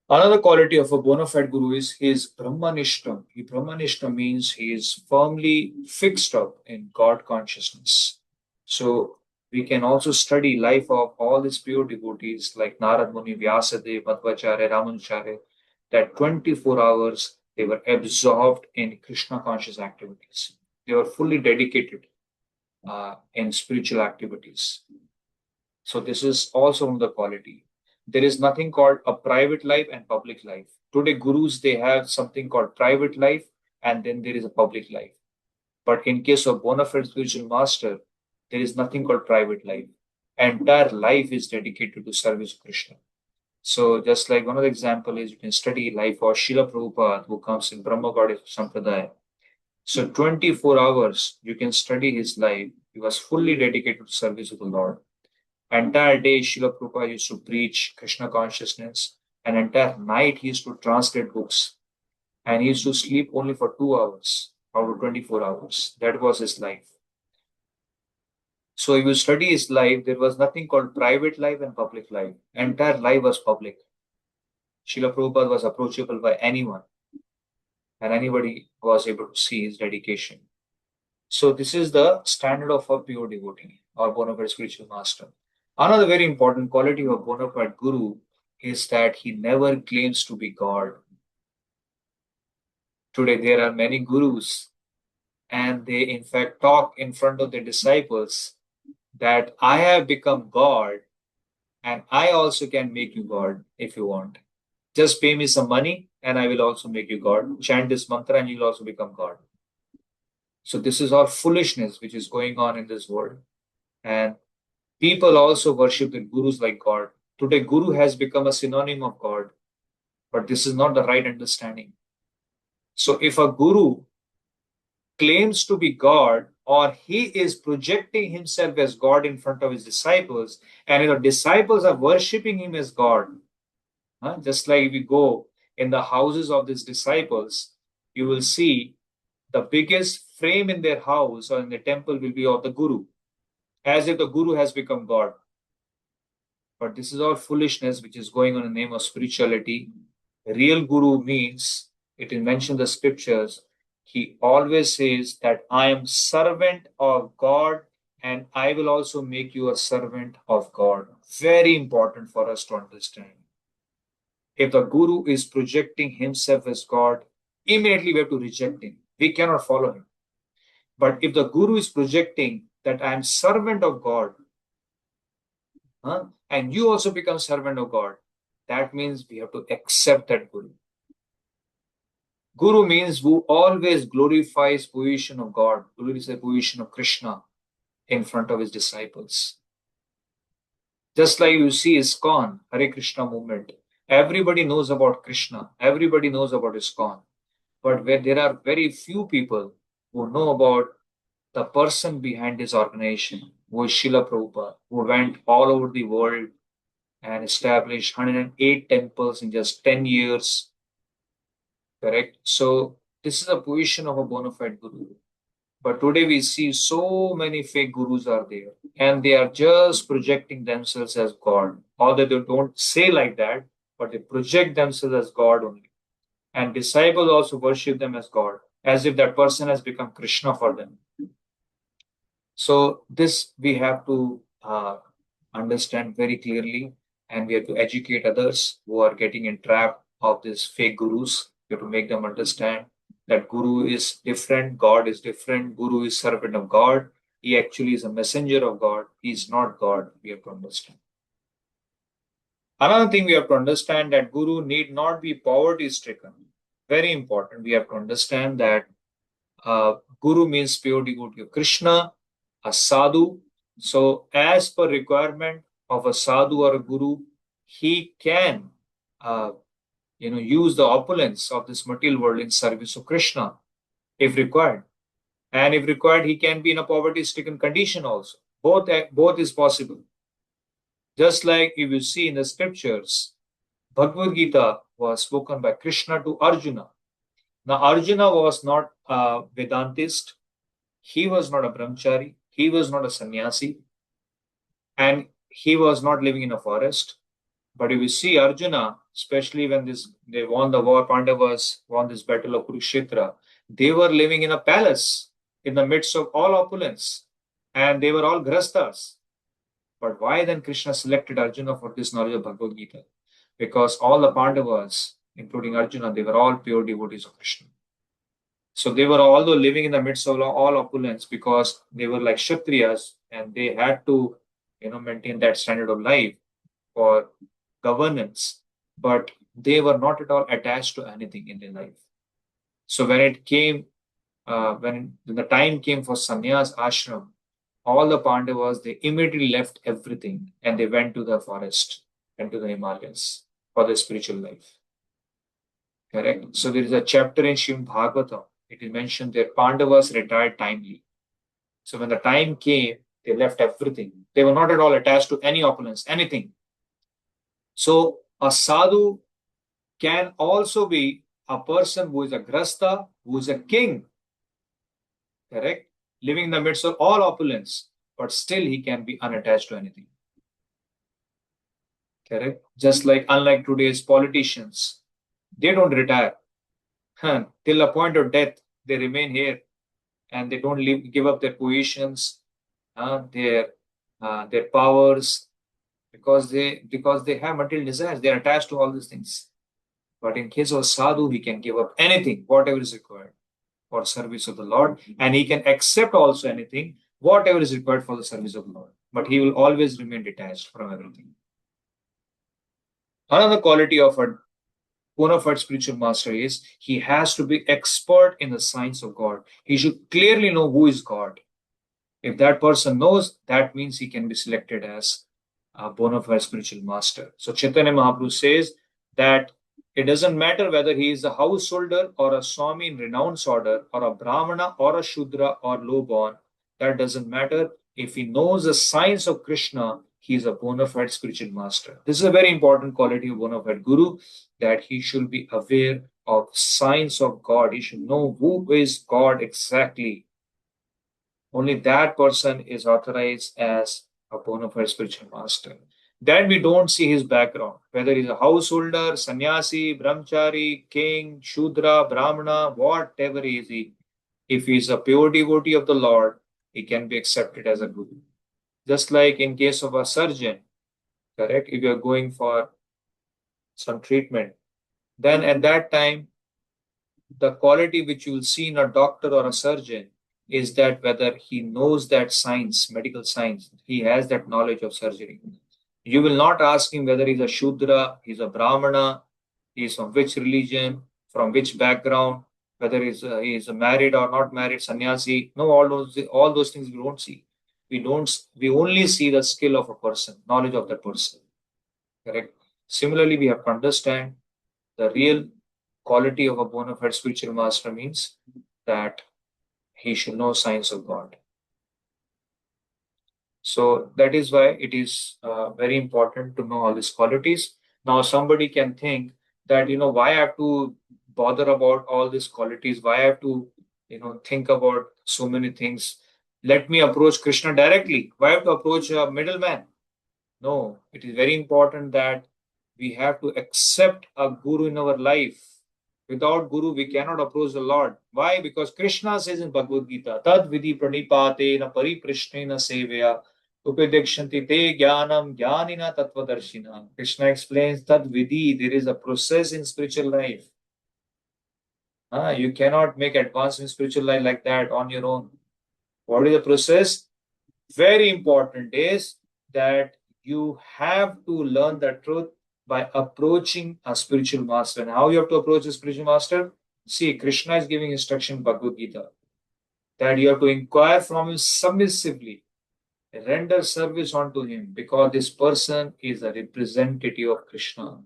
Speaker 2: Another quality of a bona fide guru is his Brahmanishtam. Brahmanishtam means he is firmly fixed up in God consciousness. So we can also study life of all these pure devotees like Narad Muni, Vyasadeva, Madhvacharya, Ramanujacharya, that 24 hours they were absorbed in Krishna conscious activities. They were fully dedicated in spiritual activities. So this is also one of the quality. There is nothing called a private life and public life. Today, gurus, they have something called private life and then there is a public life. But in case of bona fide spiritual master, there is nothing called private life. Entire life is dedicated to service of Krishna. So just like one of the example is you can study life of Srila Prabhupada, who comes in Brahma Gaudiya Sampradaya. So 24 hours you can study his life. He was fully dedicated to service of the Lord. Entire day Srila Prabhupada used to preach Krishna consciousness, and entire night he used to translate books, and he used to sleep only for 2 hours. out of 24 hours. That was his life. So if you study his life, there was nothing called private life and public life. Entire life was public. Srila Prabhupada was approachable by anyone, and anybody was able to see his dedication. So this is the standard of a pure devotee or bona fide spiritual master. Another very important quality of a bona fide guru is that he never claims to be God. Today there are many gurus, and they in fact talk in front of their disciples that I have become God and I also can make you God if you want. Just pay me some money and I will also make you God. Chant this mantra and you will also become God. So this is all foolishness which is going on in this world. And people also worship the gurus like God. Today, guru has become a synonym of God, but this is not the right understanding. So if a guru claims to be God, or he is projecting himself as God in front of his disciples, and the disciples are worshipping him as God, just like we go in the houses of these disciples, you will see the biggest frame in their house or in the temple will be of the guru, as if the guru has become God. But this is all foolishness which is going on in the name of spirituality. Real guru means, it is mentioned in the scriptures, he always says that I am servant of God and I will also make you a servant of God. Very important for us to understand. If the guru is projecting himself as God, immediately we have to reject him. We cannot follow him. But if the guru is projecting that I am servant of God, and you also become servant of God, that means we have to accept that guru. Guru means who always glorifies position of God, glorifies the position of Krishna in front of his disciples. Just like you see ISKCON, Hare Krishna movement, everybody knows about Krishna, everybody knows about ISKCON, but where there are very few people who know about the person behind this organization, who is Srila Prabhupada, who went all over the world and established 108 temples in just 10 years. Correct? So this is a position of a bona fide guru. But today we see so many fake gurus are there, and they are just projecting themselves as God. Although they don't say like that, but they project themselves as God only. And disciples also worship them as God, as if that person has become Krishna for them. So this we have to understand very clearly, and we have to educate others who are getting entrapped of these fake gurus. We have to make them understand that guru is different, God is different, guru is servant of God. He actually is a messenger of God. He is not God. We have to understand. Another thing we have to understand that guru need not be poverty stricken. Very important. We have to understand that guru means pure devotee of Krishna, a sadhu. So as per requirement of a sadhu or a guru, he can use the opulence of this material world in service of Krishna if required. And if required, he can be in a poverty-stricken condition also. Both is possible. Just like if you see in the scriptures, Bhagavad Gita was spoken by Krishna to Arjuna. Now, Arjuna was not a Vedantist. He was not a brahmachari. He was not a sannyasi. And he was not living in a forest. But if you see Arjuna, especially when they won the war, Pandavas won this battle of Kurukshetra, they were living in a palace in the midst of all opulence. And they were all grastas. But why then Krishna selected Arjuna for this knowledge of Bhagavad Gita? Because all the Pandavas, including Arjuna, they were all pure devotees of Krishna. So they were although living in the midst of all opulence because they were like Kshatriyas and they had to maintain that standard of life for governance, but they were not at all attached to anything in their life. So when it came, when the time came for sannyas ashram, all the Pandavas, they immediately left everything and they went to the forest and to the Himalayas for their spiritual life. Correct? So there is a chapter in Srimad Bhagavatam. It is mentioned that Pandavas retired timely. So when the time came, they left everything. They were not at all attached to any opulence, anything. So a sadhu can also be a person who is a grasta, who is a king. correct? Living in the midst of all opulence, but still he can be unattached to anything, correct? Just like, unlike today's politicians, they don't retire. Till the point of death, they remain here and they don't give up their positions, their powers, because they have material desires. They are attached to all these things. But in case of sadhu, he can give up anything, whatever is required for service of the Lord, and he can accept also anything, whatever is required for the service of the Lord. But he will always remain detached from everything. Another quality of a bona fide spiritual master is he has to be expert in the science of God. He should clearly know who is God. If that person knows, that means he can be selected as a bona fide spiritual master. So Chaitanya Mahaprabhu says that it doesn't matter whether he is a householder or a Swami in renounced order, or a Brahmana or a Shudra or low-born. That doesn't matter. If he knows the science of Krishna, he is a bona fide spiritual master. This is a very important quality of bona fide guru, that he should be aware of science of God. He should know who is God exactly. Only that person is authorized as a bona fide spiritual master. Then we don't see his background, whether he's a householder, sannyasi, brahmachari, king, shudra, brahmana, whatever he is. If he is a pure devotee of the Lord, he can be accepted as a guru. Just like in case of a surgeon, correct? If you are going for some treatment, then at that time, the quality which you will see in a doctor or a surgeon is that whether he knows that science, medical science, he has that knowledge of surgery. You will not ask him whether he's a Shudra, he's a Brahmana, he's from which religion, from which background, whether he is married or not married, sannyasi. No, all those things we don't see. We only see the skill of a person, knowledge of that person. Correct. Similarly, we have to understand the real quality of a bona fide spiritual master means that he should know science of God. So that is why it is very important to know all these qualities. Now, somebody can think that, why I have to bother about all these qualities? Why I have to, think about so many things? Let me approach Krishna directly. Why have to approach a middleman? No, it is very important that we have to accept a guru in our life. Without guru, we cannot approach the Lord. Why? Because Krishna says in Bhagavad Gita, Tad vidhi pranipate na pariprishne na seveya upedekshanti te jnanam jnanina tattvadarshina. Krishna explains that vidhi, there is a process in spiritual life. You cannot make advance in spiritual life like that on your own. What is the process? Very important is that you have to learn the truth by approaching a spiritual master. And how you have to approach a spiritual master? See, Krishna is giving instruction in Bhagavad Gita that you have to inquire from him submissively, render service unto him, because this person is a representative of Krishna.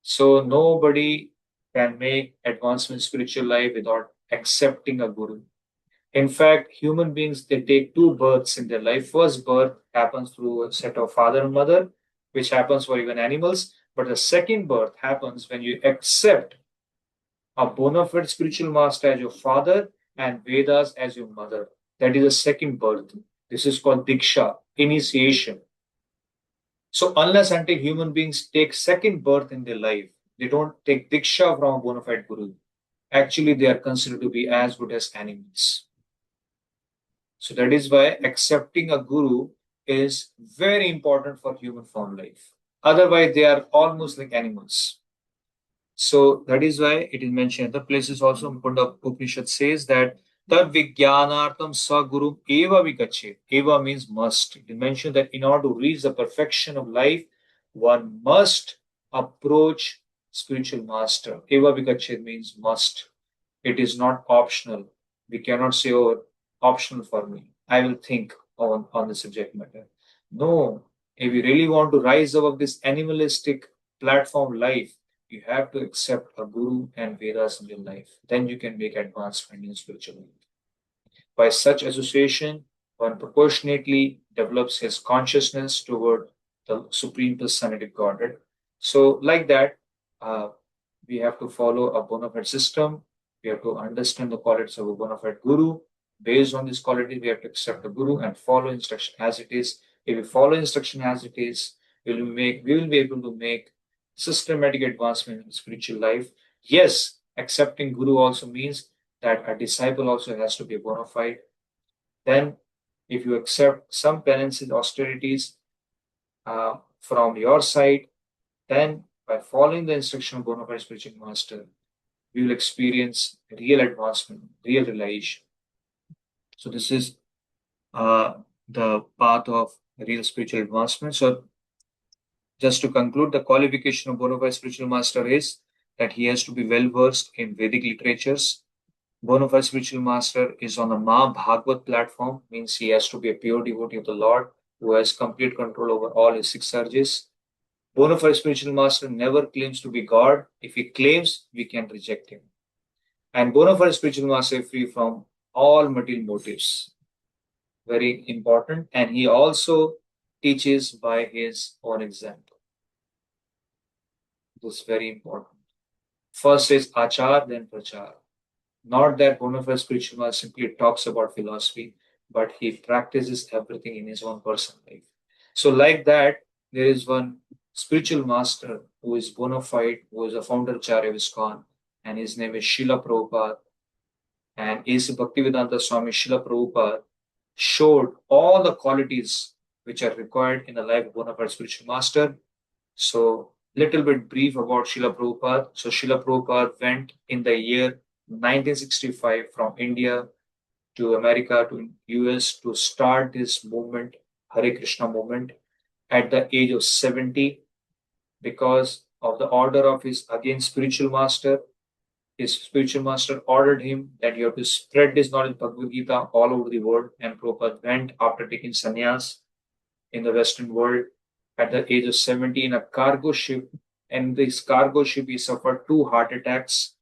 Speaker 2: So nobody can make advancement in spiritual life without accepting a guru. In fact, human beings, they take two births in their life. First birth happens through a set of father and mother, which happens for even animals. But the second birth happens when you accept a bona fide spiritual master as your father and Vedas as your mother. That is the second birth. This is called Diksha, initiation. So unless until human beings take second birth in their life, they don't take Diksha from a bona fide guru. Actually, they are considered to be as good as animals. So that is why accepting a guru is very important for human form life. Otherwise, they are almost like animals. So that is why it is mentioned in the places also. Mukunda Upanishad says that Tad Vijnanartam Sa Guru Eva Vikache. Eva means must. It is mentioned that in order to reach the perfection of life, one must approach spiritual master. Eva Vikache means must. It is not optional. We cannot say, oh, optional for me. I will think on the subject matter. No, if you really want to rise above this animalistic platform life, you have to accept a guru and Vedas in your life. Then you can make advancement in spiritual life. By such association, one proportionately develops his consciousness toward the Supreme Personality of Godhead. So, like that, we have to follow a bona fide system We have to understand the qualities of a bona fide guru. Based on these qualities, we have to accept the guru and follow instruction as it is. If we follow instruction as it is, we will be able to make systematic advancement in spiritual life. Yes, accepting guru also means that a disciple also has to be bona fide. Then, if you accept some penances, austerities from your side, then by following the instruction of bona fide spiritual master, we will experience real advancement, real realization. So this is the path of real spiritual advancement. So just to conclude, the qualification of bona fide spiritual master is that he has to be well versed in Vedic literatures. Bona fide spiritual master is on the Bhagavad platform, means he has to be a pure devotee of the Lord who has complete control over all his six urges. Bona fide spiritual master never claims to be God. If he claims, we can reject him. And bona fide spiritual master is free from all material motives. Very important. And he also teaches by his own example. This is very important. First is achar, then prachar. Not that bona fide spiritual master simply talks about philosophy, but he practices everything in his own personal life. So, like that, there is one spiritual master who is bona fide, who is a founder Acharya of ISKCON, and his name is Srila Prabhupada. And A.C. Bhaktivedanta Swami Srila Prabhupada showed all the qualities which are required in the life of bona fide spiritual master. So, little bit brief about Srila Prabhupada. So, Srila Prabhupada went in the year 1965 from India to America to US to start this movement, Hare Krishna movement, at the age of 70 because of the order of his again spiritual master. His spiritual master ordered him that you have to spread this knowledge of Bhagavad Gita all over the world. And Prabhupada went after taking sannyas in the Western world at the age of 70 in a cargo ship. And this cargo ship, he suffered 2 heart attacks.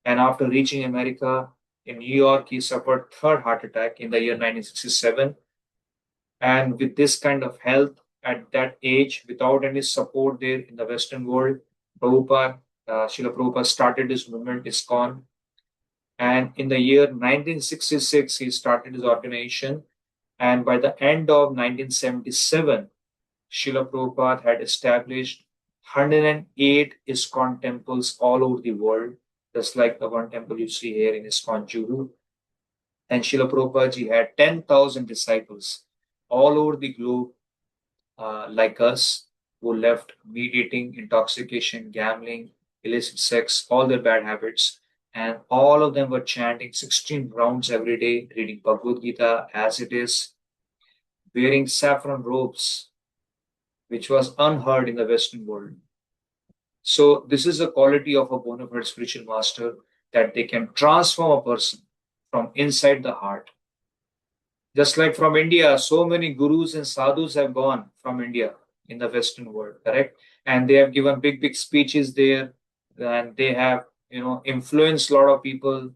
Speaker 2: And after reaching America in New York, he suffered 3rd heart attack in the year 1967. And with this kind of health at that age, without any support there in the Western world, Srila Prabhupada started his movement, ISKCON. And in the year 1966, he started his organization. And by the end of 1977, Srila Prabhupada had established 108 ISKCON temples all over the world, just like the one temple you see here in ISKCON Juru. And Srila Prabhupada ji had 10,000 disciples all over the globe, like us, who left meat eating, intoxication, gambling, illicit sex, all their bad habits. And all of them were chanting 16 rounds every day, reading Bhagavad Gita as it is, wearing saffron robes, which was unheard in the Western world. So this is the quality of a bona fide spiritual master, that they can transform a person from inside the heart. Just like from India, so many gurus and sadhus have gone from India in the Western world, correct? And they have given big, big speeches there, and they have, influenced a lot of people,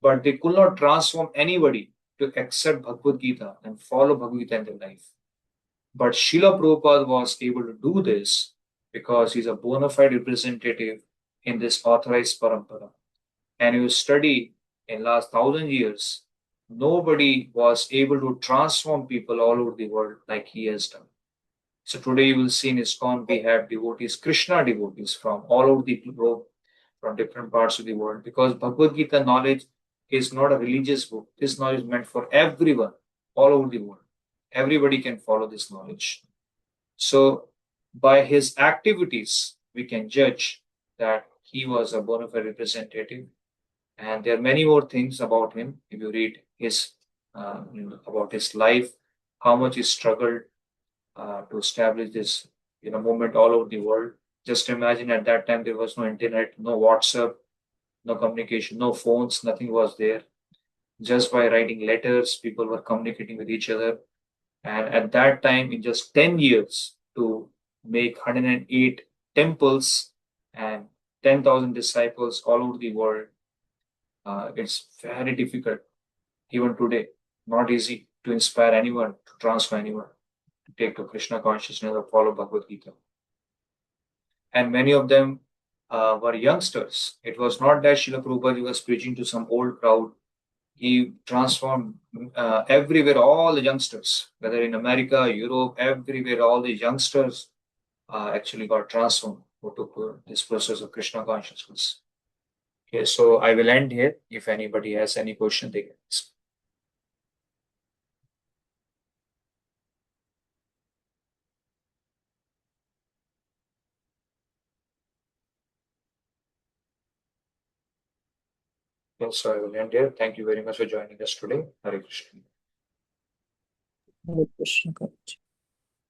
Speaker 2: but they could not transform anybody to accept Bhagavad Gita and follow Bhagavad Gita in their life. But Srila Prabhupada was able to do this because he's a bona fide representative in this authorized parampara. And you study in last 1,000 years, nobody was able to transform people all over the world like he has done. So today you will see in ISKCON we have devotees, Krishna devotees from all over the globe, from different parts of the world, because Bhagavad Gita knowledge is not a religious book. This knowledge is meant for everyone all over the world. Everybody can follow this knowledge. So by his activities, we can judge that he was a bona fide representative. And there are many more things about him. If you read his about his life, how much he struggled to establish this movement all over the world. Just imagine at that time there was no internet, no WhatsApp, no communication, no phones, nothing was there. Just by writing letters, people were communicating with each other. And at that time, in just 10 years, to make 108 temples and 10,000 disciples all over the world, it's very difficult. Even today, not easy to inspire anyone, to transfer anyone, to take to Krishna consciousness or follow Bhagavad Gita. And many of them were youngsters. It was not that Srila Prabhupada was preaching to some old crowd. He transformed everywhere, all the youngsters, whether in America, Europe, everywhere, all the youngsters actually got transformed who took this process of Krishna consciousness. Okay, so I will end here. If anybody has any question, they can ask. Okay, so I will end here. Thank you very much for joining us today. Hare Krishna.
Speaker 6: Hare Krishna.